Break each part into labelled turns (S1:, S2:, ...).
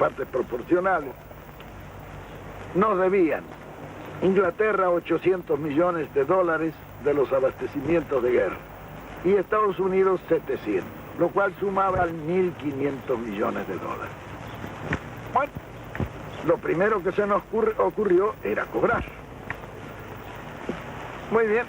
S1: partes proporcionales, nos debían Inglaterra 800 millones de dólares de los abastecimientos de guerra y Estados Unidos 700, lo cual sumaba 1.500 millones de dólares. Bueno, lo primero que se nos ocurrió era cobrar. Muy bien.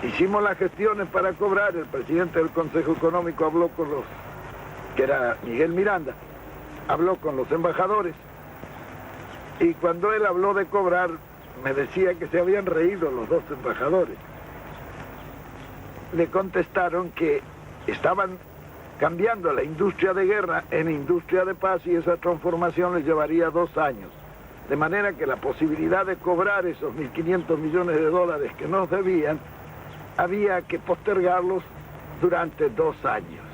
S1: Hicimos las gestiones para cobrar. El presidente del Consejo Económico habló con que era Miguel Miranda, habló con los embajadores, y cuando él habló de cobrar, me decía que se habían reído los dos embajadores. Le contestaron que estaban cambiando la industria de guerra en industria de paz y esa transformación les llevaría 2 años. De manera que la posibilidad de cobrar esos 1.500 millones de dólares que nos debían, había que postergarlos durante 2 años,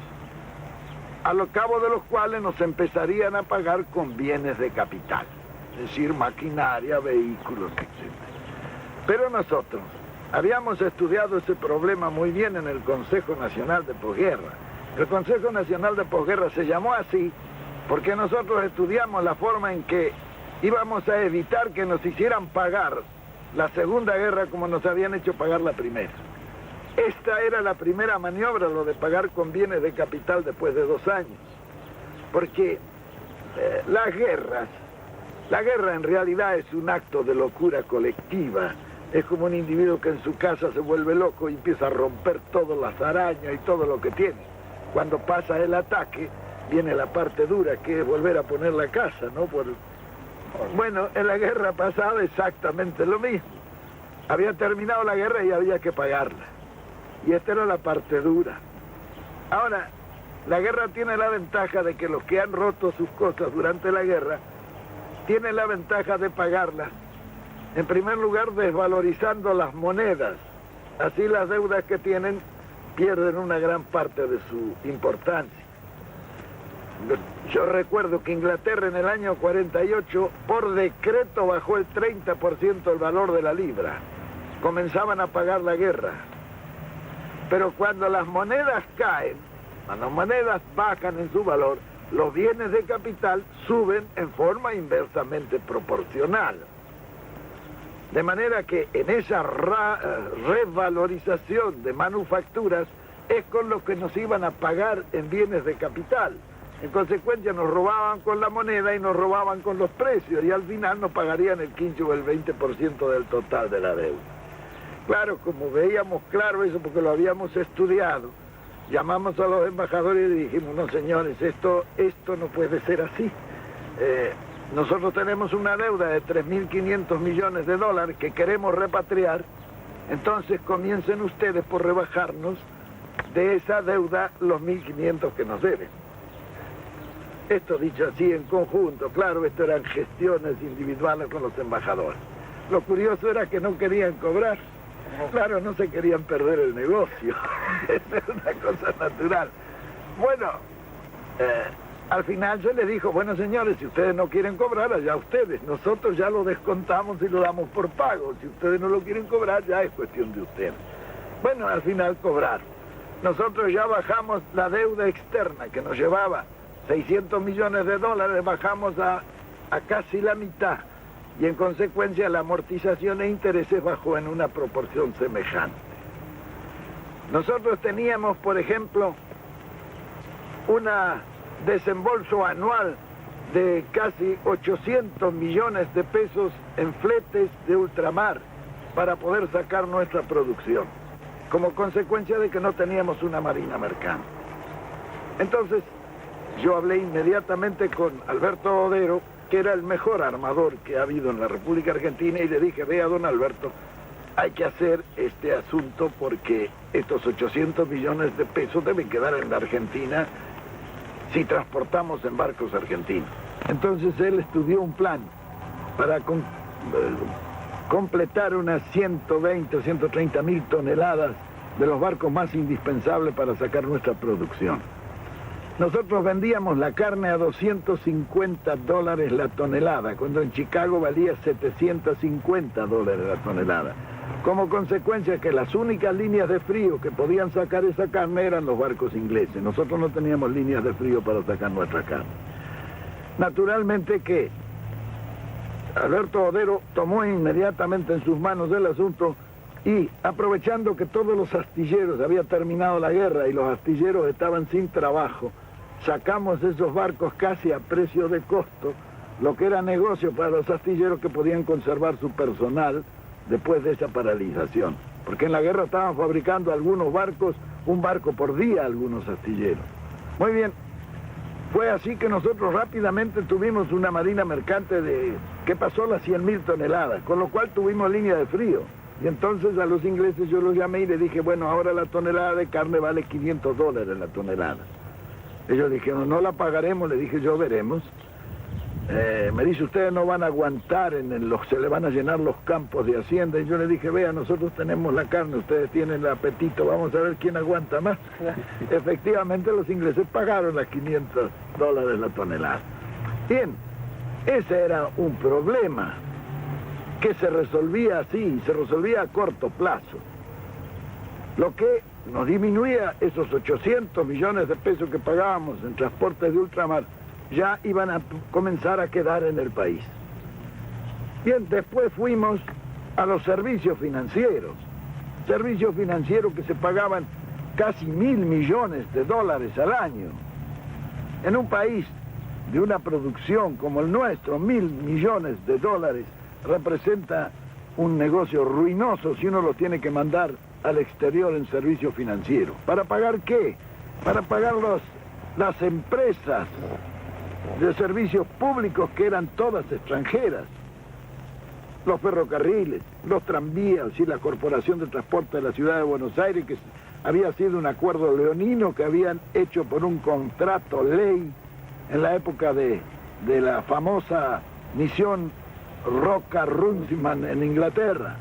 S1: a lo cabo de los cuales nos empezarían a pagar con bienes de capital, es decir, maquinaria, vehículos, etc. Pero nosotros habíamos estudiado ese problema muy bien en el Consejo Nacional de Posguerra. El Consejo Nacional de Posguerra se llamó así porque nosotros estudiamos la forma en que íbamos a evitar que nos hicieran pagar la Segunda Guerra como nos habían hecho pagar la primera. Esta era la primera maniobra, lo de pagar con bienes de capital después de 2 años. Porque la guerra en realidad es un acto de locura colectiva. Es como un individuo que en su casa se vuelve loco y empieza a romper todas las arañas y todo lo que tiene. Cuando pasa el ataque, viene la parte dura, que es volver a poner la casa, ¿no? Bueno, en la guerra pasada exactamente lo mismo. Había terminado la guerra y había que pagarla. Y esta era la parte dura. Ahora, la guerra tiene la ventaja de que los que han roto sus cosas durante la guerra tienen la ventaja de pagarlas. En primer lugar, desvalorizando las monedas. Así las deudas que tienen pierden una gran parte de su importancia. Yo recuerdo que Inglaterra en el año 48, por decreto, bajó el 30% el valor de la libra. Comenzaban a pagar la guerra. Pero cuando las monedas caen, cuando las monedas bajan en su valor, los bienes de capital suben en forma inversamente proporcional. De manera que en esa revalorización de manufacturas es con lo que nos iban a pagar en bienes de capital. En consecuencia nos robaban con la moneda y nos robaban con los precios y al final nos pagarían el 15 o el 20% del total de la deuda. Claro, como veíamos claro eso porque lo habíamos estudiado, llamamos a los embajadores y dijimos, no señores, esto no puede ser así. Nosotros tenemos una deuda de 3.500 millones de dólares que queremos repatriar, entonces comiencen ustedes por rebajarnos de esa deuda los 1.500 que nos deben. Esto dicho así en conjunto, claro, esto eran gestiones individuales con los embajadores. Lo curioso era que no querían cobrar. Claro, no se querían perder el negocio. Esa es una cosa natural. Bueno, al final se les dijo, bueno señores, si ustedes no quieren cobrar, allá ustedes. Nosotros ya lo descontamos y lo damos por pago. Si ustedes no lo quieren cobrar, ya es cuestión de ustedes. Bueno, al final cobraron. Nosotros ya bajamos la deuda externa que nos llevaba 600 millones de dólares, bajamos a casi la mitad. Y en consecuencia la amortización e intereses bajó en una proporción semejante. Nosotros teníamos, por ejemplo, un desembolso anual de casi 800 millones de pesos en fletes de ultramar para poder sacar nuestra producción, como consecuencia de que no teníamos una marina mercante. Entonces, yo hablé inmediatamente con Alberto Odero, que era el mejor armador que ha habido en la República Argentina, y le dije, vea, don Alberto, hay que hacer este asunto porque estos 800 millones de pesos deben quedar en la Argentina si transportamos en barcos argentinos. Entonces él estudió un plan para completar unas 120 o 130 mil toneladas de los barcos más indispensables para sacar nuestra producción. Nosotros vendíamos la carne a $250 la tonelada, cuando en Chicago valía $750 la tonelada. Como consecuencia que las únicas líneas de frío que podían sacar esa carne eran los barcos ingleses. Nosotros no teníamos líneas de frío para sacar nuestra carne. Naturalmente que Alberto Odero tomó inmediatamente en sus manos el asunto y, aprovechando que todos los astilleros, había terminado la guerra y los astilleros estaban sin trabajo, sacamos esos barcos casi a precio de costo, lo que era negocio para los astilleros que podían conservar su personal después de esa paralización. Porque en la guerra estaban fabricando algunos barcos, un barco por día algunos astilleros. Muy bien, fue así que nosotros rápidamente tuvimos una marina mercante que pasó las 100.000 toneladas, con lo cual tuvimos línea de frío. Y entonces a los ingleses yo los llamé y les dije, bueno, ahora la tonelada de carne vale $500 la tonelada. Ellos dijeron, no la pagaremos, le dije, yo veremos. Me dice, ustedes no van a aguantar, se le van a llenar los campos de hacienda. Y yo le dije, vea, nosotros tenemos la carne, ustedes tienen el apetito, vamos a ver quién aguanta más. Efectivamente, los ingleses pagaron las $500 la tonelada. Bien, ese era un problema que se resolvía así, se resolvía a corto plazo. Lo que nos disminuía esos 800 millones de pesos que pagábamos en transportes de ultramar, ya iban a comenzar a quedar en el país. Bien, después fuimos a los servicios financieros que se pagaban casi $1.000 millones al año. En un país de una producción como el nuestro, $1.000 millones representa un negocio ruinoso si uno lo tiene que mandar al exterior en servicios financieros. ¿Para pagar qué? Para pagar las empresas de servicios públicos que eran todas extranjeras, los ferrocarriles, los tranvías y la Corporación de Transporte de la Ciudad de Buenos Aires, que había sido un acuerdo leonino que habían hecho por un contrato ley en la época de la famosa misión Roca-Runciman en Inglaterra,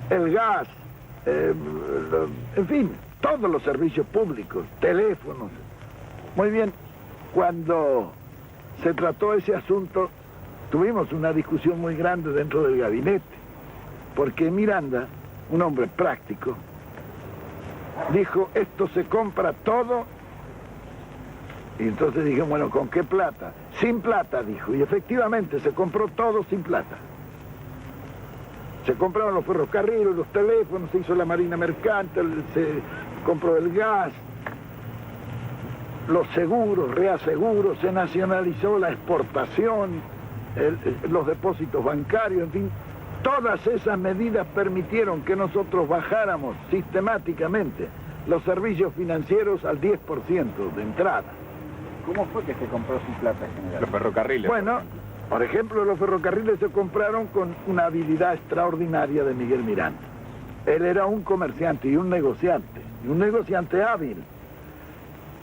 S1: el gas, en fin, todos los servicios públicos, teléfonos. Muy bien, cuando se trató ese asunto, tuvimos una discusión muy grande dentro del gabinete, porque Miranda, un hombre práctico, dijo, esto se compra todo. Y entonces dije, bueno, ¿con qué plata? Sin plata, dijo, y efectivamente se compró todo sin plata. Se compraron los ferrocarriles, los teléfonos, se hizo la marina mercante, se compró el gas, los seguros, reaseguros, se nacionalizó la exportación, los depósitos bancarios, en fin. Todas esas medidas permitieron que nosotros bajáramos sistemáticamente los servicios financieros al 10% de entrada.
S2: ¿Cómo fue que se compró sin plata, general?
S3: Los ferrocarriles.
S1: Bueno, por ejemplo, los ferrocarriles se compraron con una habilidad extraordinaria de Miguel Miranda. Él era un comerciante y un negociante hábil.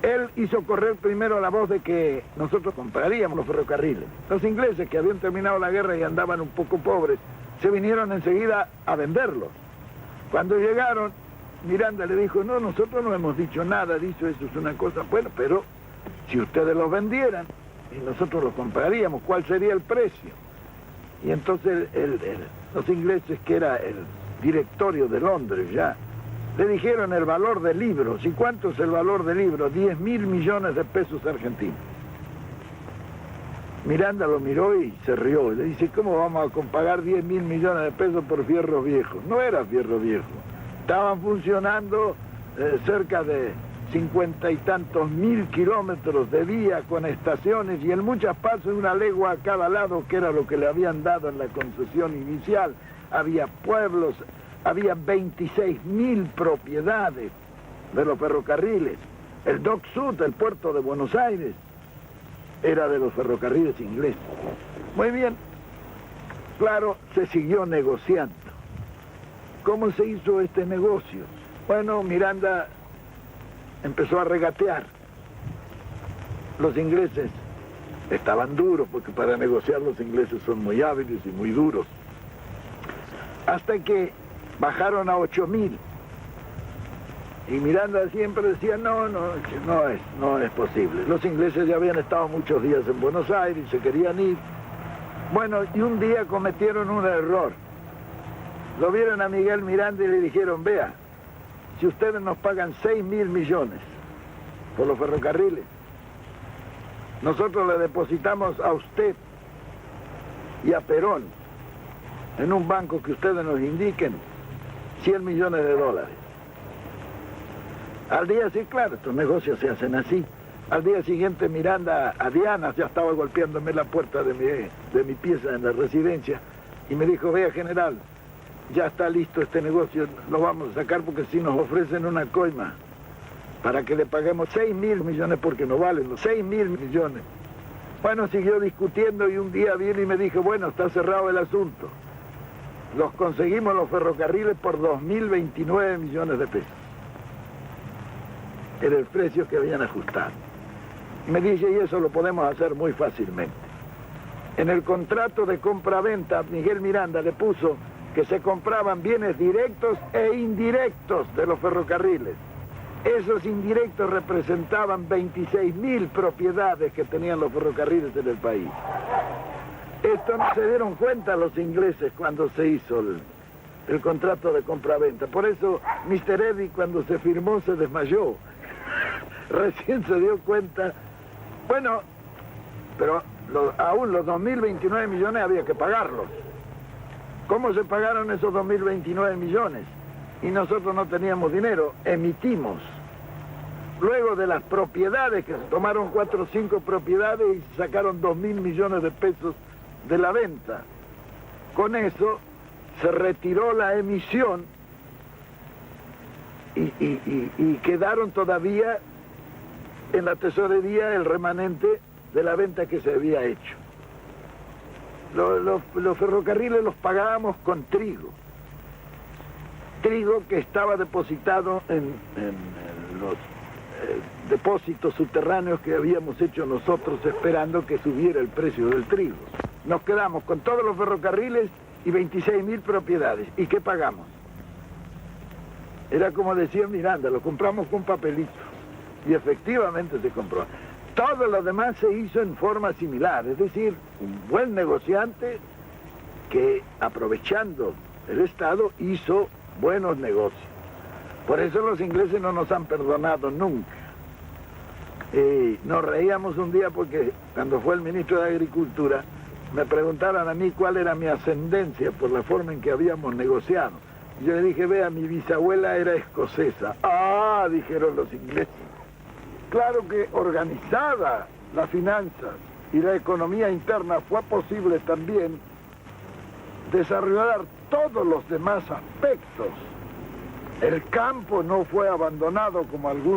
S1: Él hizo correr primero la voz de que nosotros compraríamos los ferrocarriles. Los ingleses, que habían terminado la guerra y andaban un poco pobres, se vinieron enseguida a venderlos. Cuando llegaron, Miranda le dijo, no, nosotros no hemos dicho nada, dicho eso es una cosa, bueno, pero si ustedes los vendieran y nosotros los compraríamos, ¿cuál sería el precio? Y entonces los ingleses, que era el directorio de Londres ya, le dijeron el valor del libro. ¿Y cuánto es el valor del libro? 10.000 millones de pesos argentinos. Miranda lo miró y se rió. Le dice, ¿cómo vamos a pagar 10.000 millones de pesos por fierro viejo? No era fierro viejo. Estaban funcionando cerca de 50 y tantos mil kilómetros de vía con estaciones y en muchas partes una legua a cada lado, que era lo que le habían dado en la concesión inicial. Había pueblos, había 26.000 propiedades de los ferrocarriles. El Dock Sud, el puerto de Buenos Aires, era de los ferrocarriles ingleses. Muy bien, claro, se siguió negociando. ¿Cómo se hizo este negocio? Bueno, Miranda empezó a regatear. Los ingleses estaban duros, porque para negociar los ingleses son muy hábiles y muy duros. Hasta que bajaron a 8.000. Y Miranda siempre decía, no es posible. Los ingleses ya habían estado muchos días en Buenos Aires y se querían ir. Bueno, y un día cometieron un error. Lo vieron a Miguel Miranda y le dijeron, vea, si ustedes nos pagan 6.000 millones por los ferrocarriles, nosotros le depositamos a usted y a Perón, en un banco que ustedes nos indiquen, 100 millones de dólares. Al día siguiente, claro, estos negocios se hacen así. Al día siguiente Miranda a Diana ya estaba golpeándome la puerta de mi pieza en la residencia y me dijo, vea general, ya está listo este negocio, lo vamos a sacar porque si nos ofrecen una coima para que le paguemos 6.000 millones porque no valen los 6.000 millones. Bueno, siguió discutiendo y un día vino y me dijo, bueno, está cerrado el asunto. Los conseguimos los ferrocarriles por 2.029 millones de pesos. Era el precio que habían ajustado. Me dice, y eso lo podemos hacer muy fácilmente. En el contrato de compra-venta, Miguel Miranda le puso que se compraban bienes directos e indirectos de los ferrocarriles. Esos indirectos representaban 26.000 propiedades que tenían los ferrocarriles en el país. Esto no se dieron cuenta los ingleses cuando se hizo el contrato de compra-venta. Por eso Mr. Eddy cuando se firmó se desmayó. Recién se dio cuenta. Bueno, pero aún los 2.029 millones había que pagarlos. ¿Cómo se pagaron esos 2.029 millones? Y nosotros no teníamos dinero, emitimos. Luego de las propiedades, que se tomaron 4 o 5 propiedades y sacaron 2.000 millones de pesos de la venta. Con eso se retiró la emisión y quedaron todavía en la tesorería el remanente de la venta que se había hecho. Los ferrocarriles los pagábamos con trigo. Trigo que estaba depositado en los depósitos subterráneos que habíamos hecho nosotros esperando que subiera el precio del trigo. Nos quedamos con todos los ferrocarriles y 26.000 propiedades. ¿Y qué pagamos? Era como decía Miranda, lo compramos con papelito. Y efectivamente se compró. Todo lo demás se hizo en forma similar, es decir, un buen negociante que, aprovechando el Estado, hizo buenos negocios. Por eso los ingleses no nos han perdonado nunca. Nos reíamos un día porque cuando fue el ministro de Agricultura me preguntaron a mí cuál era mi ascendencia por la forma en que habíamos negociado. Y yo le dije, vea, mi bisabuela era escocesa. Ah, dijeron los ingleses. Claro que organizada la finanza y la economía interna fue posible también desarrollar todos los demás aspectos. El campo no fue abandonado como algunos